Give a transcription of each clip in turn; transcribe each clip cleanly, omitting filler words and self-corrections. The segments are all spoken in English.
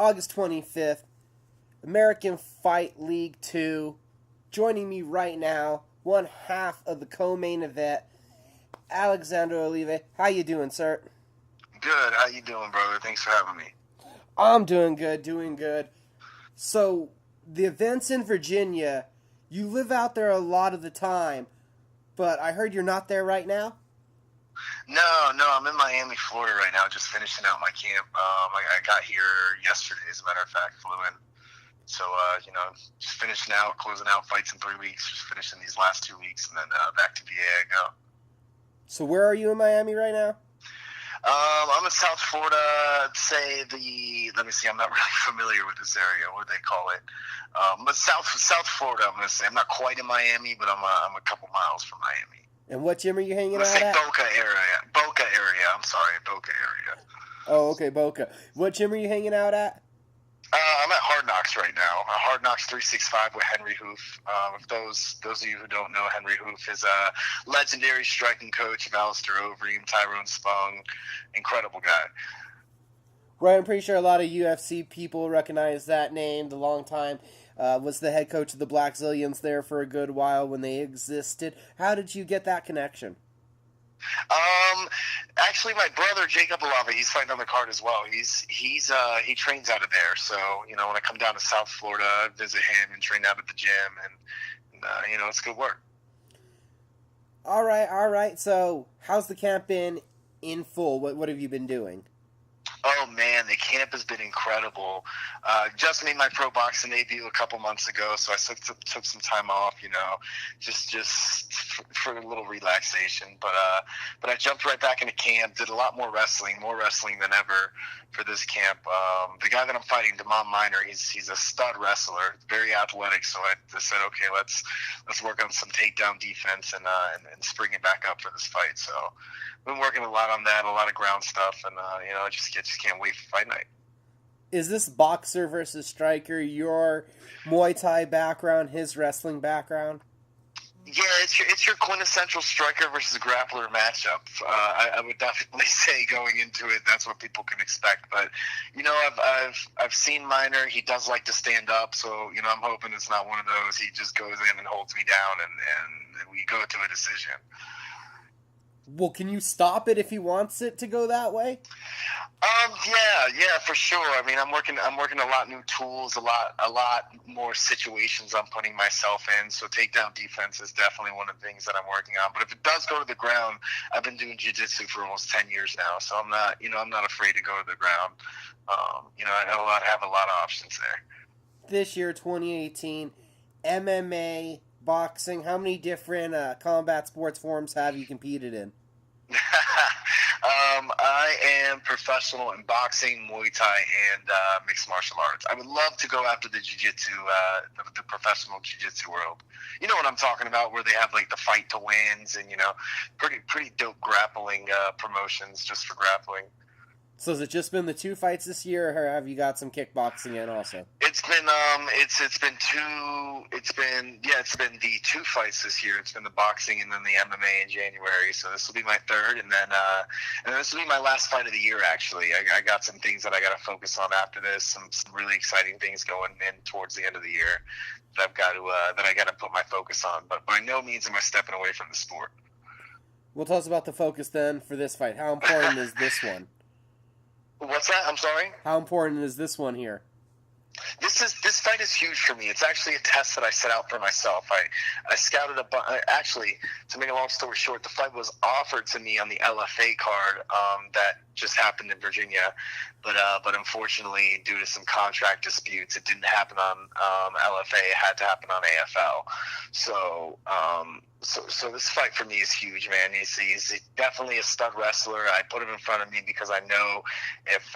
August 25th, American Fight League 2. Joining me right now, one half of the co-main event, Alexander Olave. How you doing, sir? Good. How you doing, brother? Thanks for having me. I'm doing good. So, the event's in Virginia. You live out there a lot of the time, but I heard you're not there right now? No, I'm in Miami, Florida right now, just finishing out my camp. I got here yesterday, as a matter of fact, flew in. So, just finishing out, closing out fights in 3 weeks, just finishing these last 2 weeks, and then back to VA I go. So where are you in Miami right now? I'm in South Florida, let me see, I'm not really familiar with this area, what do they call it? But South Florida, I'm going to say. I'm not quite in Miami, but I'm a couple miles from Miami. And what gym are you hanging out Let's at? say Boca area, Boca area. Oh, okay, Boca. What gym are you hanging out at? I'm at Hard Knocks right now. Hard Knocks 365 with Henry Hoof. If those of you who don't know, Henry Hoof is a legendary striking coach of Alistair Overeem, Tyrone Spong. Incredible guy. Right, I'm pretty sure a lot of UFC people recognize that name. The long time was the head coach of the Black Zillions there for a good while when they existed. How did you get that connection? Actually, my brother Jacob Olave, he's fighting on the card as well. He trains out of there. So when I come down to South Florida, I visit him and train out at the gym, and it's good work. All right. So how's the camp been in full? What have you been doing? Oh man, the camp has been incredible. Just made my pro boxing debut a couple months ago, so I took some time off, just for a little relaxation. But I jumped right back into camp. Did a lot more wrestling than ever for this camp. The guy that I'm fighting, Damon Minor, he's a stud wrestler, very athletic. So I said, okay, let's work on some takedown defense and spring it back up for this fight. So been working a lot on that, a lot of ground stuff, and just can't wait for fight night. Is this boxer versus striker your Muay Thai background, his wrestling background? Yeah, it's your quintessential striker versus grappler matchup. I would definitely say going into it, that's what people can expect. But I've seen Minor. He does like to stand up, so I'm hoping it's not one of those. He just goes in and holds me down, and we go to a decision. Well, can you stop it if he wants it to go that way? Yeah, for sure. I mean, I'm working a lot new tools, a lot more situations I'm putting myself in. So takedown defense is definitely one of the things that I'm working on. But if it does go to the ground, I've been doing jiu-jitsu for almost 10 years now, so I'm not afraid to go to the ground. I have a lot of options there. This year, 2018, MMA, boxing. How many different combat sports forms have you competed in? I am professional in boxing, Muay Thai, and mixed martial arts. I would love to go after the jiu-jitsu, the professional jiu-jitsu world. You know what I'm talking about, where they have like the fight to wins and pretty dope grappling promotions just for grappling. So has it just been the 2 fights this year, or have you got some kickboxing in also? It's been the 2 fights this year. It's been the boxing and then the MMA in January. So this will be my 3rd, and then this will be my last fight of the year. Actually, I got some things that I got to focus on after this. Some really exciting things going in towards the end of the year that I got to put my focus on. But by no means am I stepping away from the sport. Well, tell us about the focus then for this fight. How important is this one? What's that? I'm sorry? How important is this one here? This fight is huge for me. It's actually a test that I set out for myself. I scouted actually, to make a long story short, the fight was offered to me on the LFA card that just happened in Virginia, but unfortunately, due to some contract disputes, it didn't happen on LFA. It had to happen on AFL. So this fight for me is huge, man. He's definitely a stud wrestler. I put him in front of me because I know if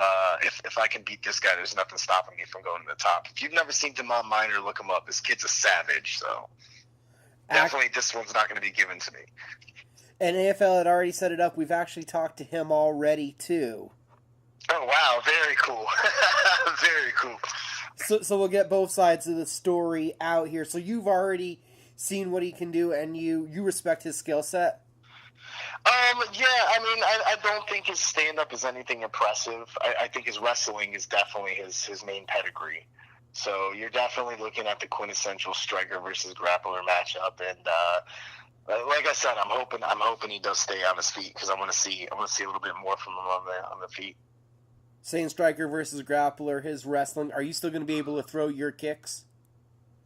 I can beat this guy, there's nothing stopping me from going to the top. If you've never seen Damon Minor, look him up. This kid's a savage. So definitely this one's not going to be given to me. And AFL had already set it up. We've actually talked to him already, too. Oh, wow. Very cool. Very cool. So we'll get both sides of the story out here. So you've already seen what he can do, and you respect his skill set? Yeah, I mean, I don't think his stand-up is anything impressive. I think his wrestling is definitely his main pedigree. So you're definitely looking at the quintessential striker versus grappler matchup, and like I said, I'm hoping he does stay on his feet because I want to see a little bit more from him on the feet. Saying striker versus grappler, his wrestling, are you still going to be able to throw your kicks?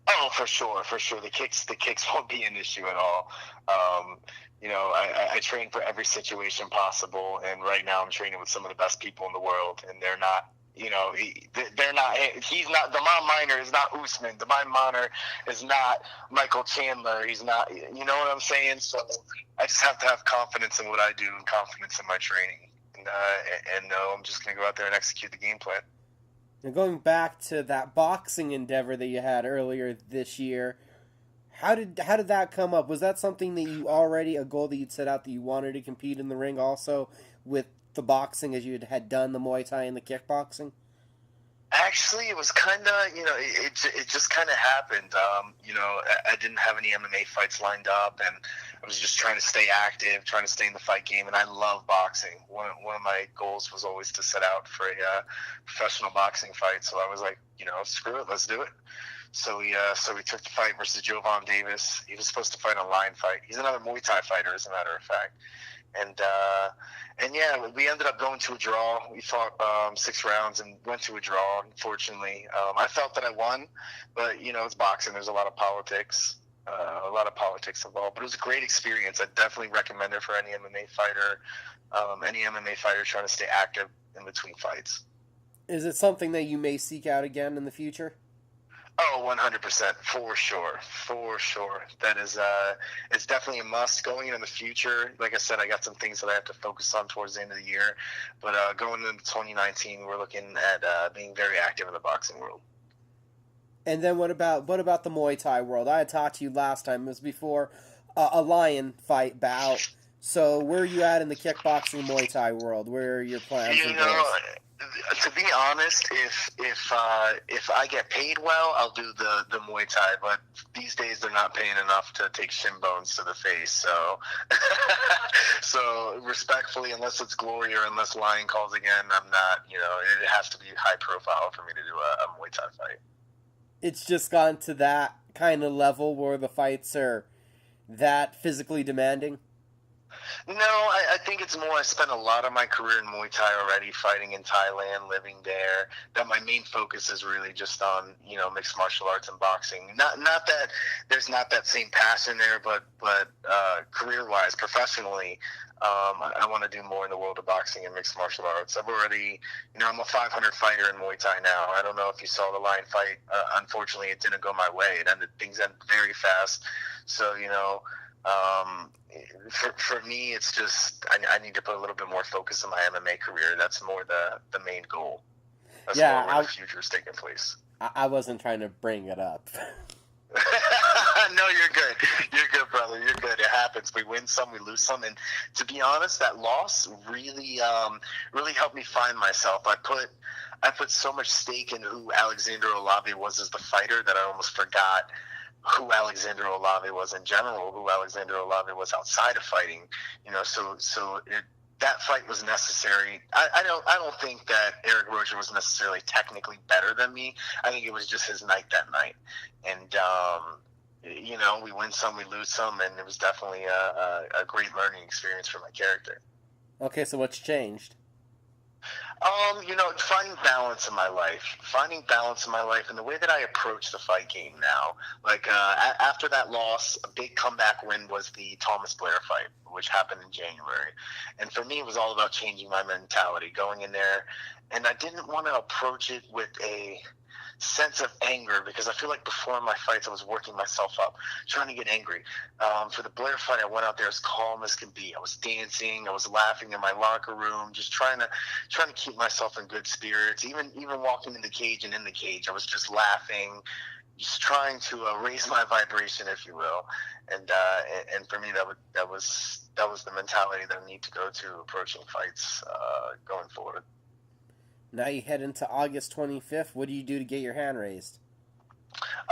Oh, for sure, for sure. The kicks won't be an issue at all. Um, I train for every situation possible, and right now I'm training with some of the best people in the world, and they're not. They're not. He's not. Damon Minor is not Usman. Damon Minor is not Michael Chandler. He's not. You know what I'm saying? So I just have to have confidence in what I do and confidence in my training, and I'm just gonna go out there and execute the game plan. Now, going back to that boxing endeavor that you had earlier this year, how did that come up? Was that something that you already, a goal that you'd set out that you wanted to compete in the ring also with the boxing as you had done the Muay Thai and the kickboxing? Actually, it was kind of, it just kind of happened. I didn't have any MMA fights lined up, and I was just trying to stay active, trying to stay in the fight game, and I love boxing. One of my goals was always to set out for a professional boxing fight, so I was like, screw it, let's do it. So we took the fight versus Jovan Davis. He was supposed to fight a line fight. He's another Muay Thai fighter, as a matter of fact. And yeah, we ended up going to a draw. We fought 6 rounds and went to a draw. Unfortunately, I felt that I won, but it's boxing. There's a lot of politics, involved. But it was a great experience. I definitely recommend it for any MMA fighter trying to stay active in between fights. Is it something that you may seek out again in the future? Oh, 100%, for sure, for sure. That is, it's definitely a must going into the future. Like I said, I got some things that I have to focus on towards the end of the year, but going into 2019, we're looking at being very active in the boxing world. And then what about the Muay Thai world? I had talked to you last time. It was before a lion fight bout. So where are you at in the kickboxing Muay Thai world? Where are your plans and goals? To be honest, if I get paid well, I'll do the Muay Thai. But these days, they're not paying enough to take shin bones to the face. So, so respectfully, unless it's glory or unless Lion calls again, I'm not. It has to be high profile for me to do a Muay Thai fight. It's just gone to that kind of level where the fights are that physically demanding. No, I think it's more I spent a lot of my career in Muay Thai already, fighting in Thailand, living there, that my main focus is really just on, mixed martial arts and boxing. Not that there's not that same passion there, but career-wise, professionally, I want to do more in the world of boxing and mixed martial arts. I've already, I'm a 500 fighter in Muay Thai now. I don't know if you saw the Lion fight. Unfortunately, it didn't go my way. Things ended very fast. So, for me, it's just I need to put a little bit more focus on my MMA career. That's more the main goal. That's more where the future is taking place. I wasn't trying to bring it up. No, you're good. You're good, brother. You're good. It happens. We win some, we lose some, and to be honest, that loss really helped me find myself. I put so much stake in who Alexander Olave was as the fighter that I almost forgot who Alexander Olave was in general, who Alexander Olave was outside of fighting, that fight was necessary. I don't think that Eric Roger was necessarily technically better than me. I think it was just his night that night, and we win some, we lose some, and it was definitely a great learning experience for my character. Okay, so what's changed? Finding balance in my life, and the way that I approach the fight game now. Like after that loss, a big comeback win was the Thomas Blair fight, which happened in January. And for me, it was all about changing my mentality, going in there, and I didn't want to approach it with a sense of anger, because I feel like before my fights I was working myself up, trying to get angry. For the Blair fight, I went out there as calm as could be. I was dancing, I was laughing in my locker room, just trying to keep myself in good spirits. Even walking in the cage and in the cage, I was just laughing, just trying to raise my vibration, if you will. And for me, that was the mentality that I need to go to approaching fights going forward. Now you head into August 25th. What do you do to get your hand raised?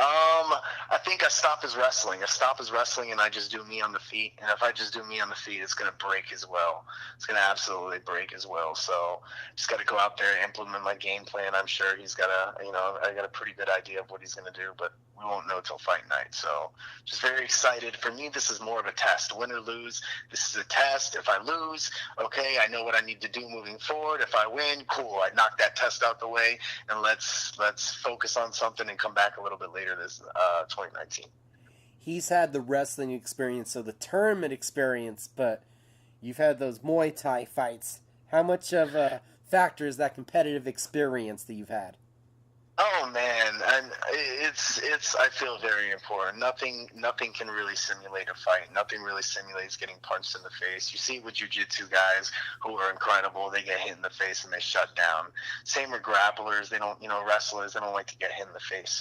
I think a stop is wrestling. A stop is wrestling, and I just do me on the feet. And if I just do me on the feet, it's going to break as well. It's going to absolutely break as well. So just got to go out there and implement my game plan. I'm sure he's got I got a pretty good idea of what he's going to do, but we won't know till fight night. So just very excited. For me, this is more of a test. Win or lose, this is a test. If I lose, okay, I know what I need to do moving forward. If I win, cool. I knock that test out the way, and let's focus on something and come back a little bit later this 2019. He's had the wrestling experience, so the tournament experience, but you've had those Muay Thai fights. How much of a factor is that competitive experience that you've had? Oh man, and it's I feel very important. Nothing can really simulate a fight. Nothing really simulates getting punched in the face. You see with jiu-jitsu guys who are incredible, they get hit in the face and they shut down. Same with grapplers, they don't, wrestlers, they don't like to get hit in the face.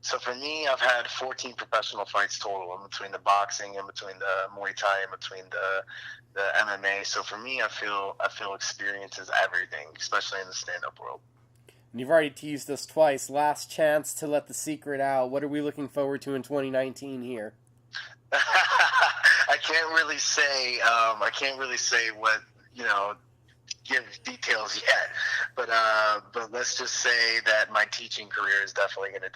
So for me, I've had 14 professional fights total, in between the boxing, in between the Muay Thai, in between the MMA. So for me, I feel experience is everything, especially in the stand-up world. And you've already teased us twice. Last chance to let the secret out. What are we looking forward to in 2019 here? I can't really say. I can't really say what give details yet. But let's just say that my teaching career is definitely going to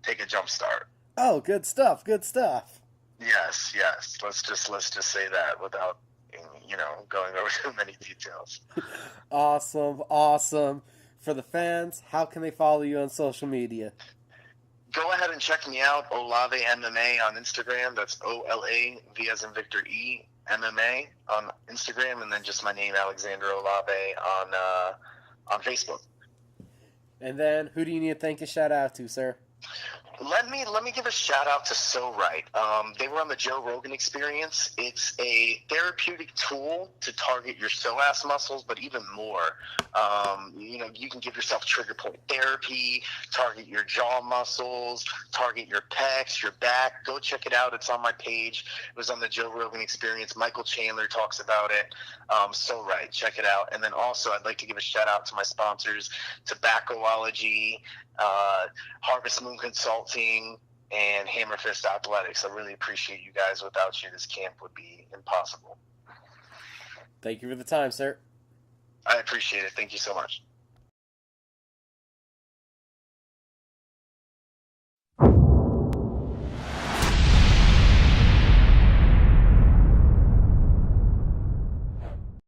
take a jump start. Oh, good stuff. Good stuff. Yes. Let's just say that without going over too many details. Awesome. For the fans, how can they follow you on social media? Go ahead and check me out, Olave MMA on Instagram. That's OLAV as in Victor E MMA on Instagram, and then just my name, Alexander Olave, on Facebook. And then, who do you need to thank a shout out to, sir? Let me give a shout out to So Right. They were on the Joe Rogan Experience. It's a therapeutic tool to target your psoas muscles, but even more. You can give yourself trigger point therapy, target your jaw muscles, target your pecs, your back. Go check it out. It's on my page. It was on the Joe Rogan Experience. Michael Chandler talks about it. So Right. Check it out. And then also, I'd like to give a shout out to my sponsors, Tobaccoology, Harvest Moon Consulting, and Hammer Fist Athletics. I really appreciate you guys. Without you, this camp would be impossible. Thank you for the time, sir. I appreciate it. Thank you so much.